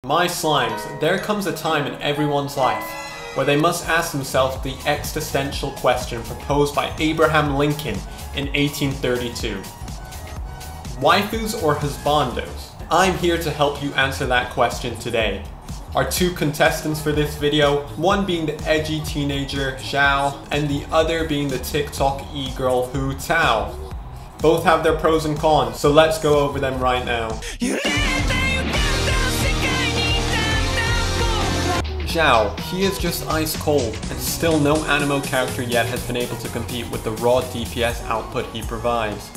My slimes, there comes a time in everyone's life where they must ask themselves the existential question proposed by Abraham Lincoln in 1832. Waifus or husbandos? I'm here to help you answer that question today. Our two contestants for this video, one being the edgy teenager Xiao, and the other being the TikTok e-girl Hu Tao. Both have their pros and cons, so let's go over them right now. Xiao, he is just ice cold, and still no anime character yet has been able to compete with the raw DPS output he provides.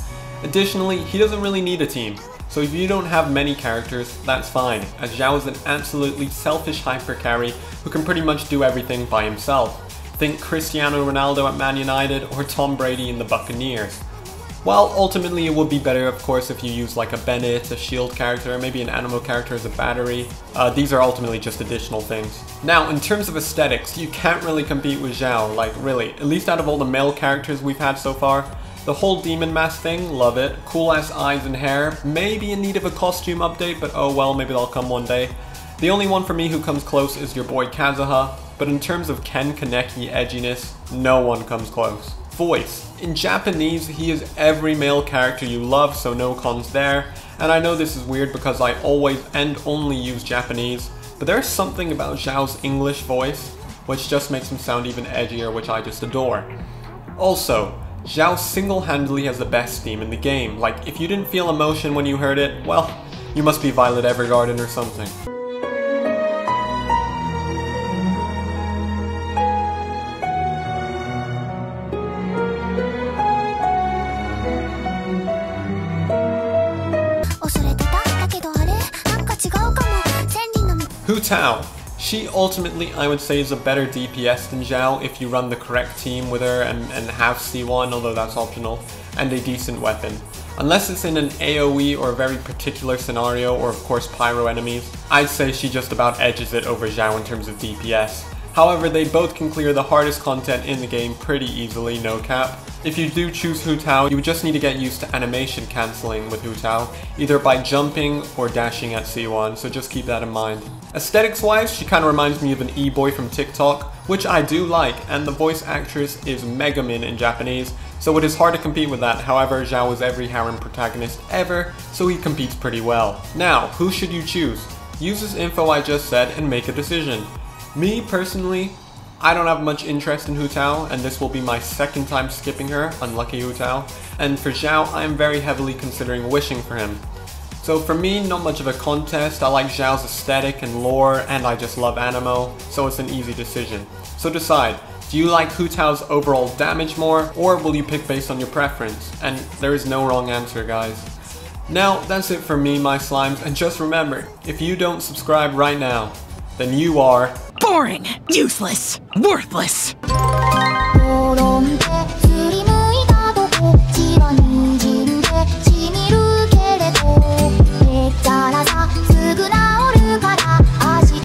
Additionally, he doesn't really need a team, so if you don't have many characters, that's fine, as Xiao is an absolutely selfish hyper carry who can pretty much do everything by himself. Think Cristiano Ronaldo at Man United or Tom Brady in the Buccaneers. While ultimately it would be better, of course, if you use like a Bennett, a shield character, or maybe an animo character as a battery. These are ultimately just additional things. Now, in terms of aesthetics, you can't really compete with Xiao, like really, at least out of all the male characters we've had so far. The whole demon mask thing, love it. Cool ass eyes and hair, maybe in need of a costume update, but oh well, maybe they'll come one day. The only one for me who comes close is your boy Kazuha, but in terms of Ken Kaneki edginess, no one comes close. Voice. In Japanese, he is every male character you love, so no cons there. And I know this is weird because I always and only use Japanese, but there's something about Xiao's English voice which just makes him sound even edgier, which I just adore. Also, Xiao single-handedly has the best theme in the game. Like, if you didn't feel emotion when you heard it, well, you must be Violet Evergarden or something. Hu Tao. She ultimately, I would say, is a better DPS than Xiao if you run the correct team with her and have C1, although that's optional, and a decent weapon. Unless it's in an AoE or a very particular scenario, or of course pyro enemies, I'd say she just about edges it over Xiao in terms of DPS. However, they both can clear the hardest content in the game pretty easily, no cap. If you do choose Hu Tao, you would just need to get used to animation cancelling with Hu Tao, either by jumping or dashing at C1, so just keep that in mind. Aesthetics wise, she kinda reminds me of an e-boy from TikTok, which I do like, and the voice actress is Megumin in Japanese, so it is hard to compete with that. However, Xiao is every harem protagonist ever, so he competes pretty well. Now, who should you choose? Use this info I just said and make a decision. Me, personally, I don't have much interest in Hu Tao, and this will be my second time skipping her, unlucky Hu Tao. And for Xiao, I am very heavily considering wishing for him. So for me, not much of a contest. I like Xiao's aesthetic and lore, and I just love animo, so it's an easy decision. So decide, do you like Hu Tao's overall damage more, or will you pick based on your preference? And there is no wrong answer, guys. Now, that's it for me, my slimes, and just remember, if you don't subscribe right now, then you are boring, useless, worthless.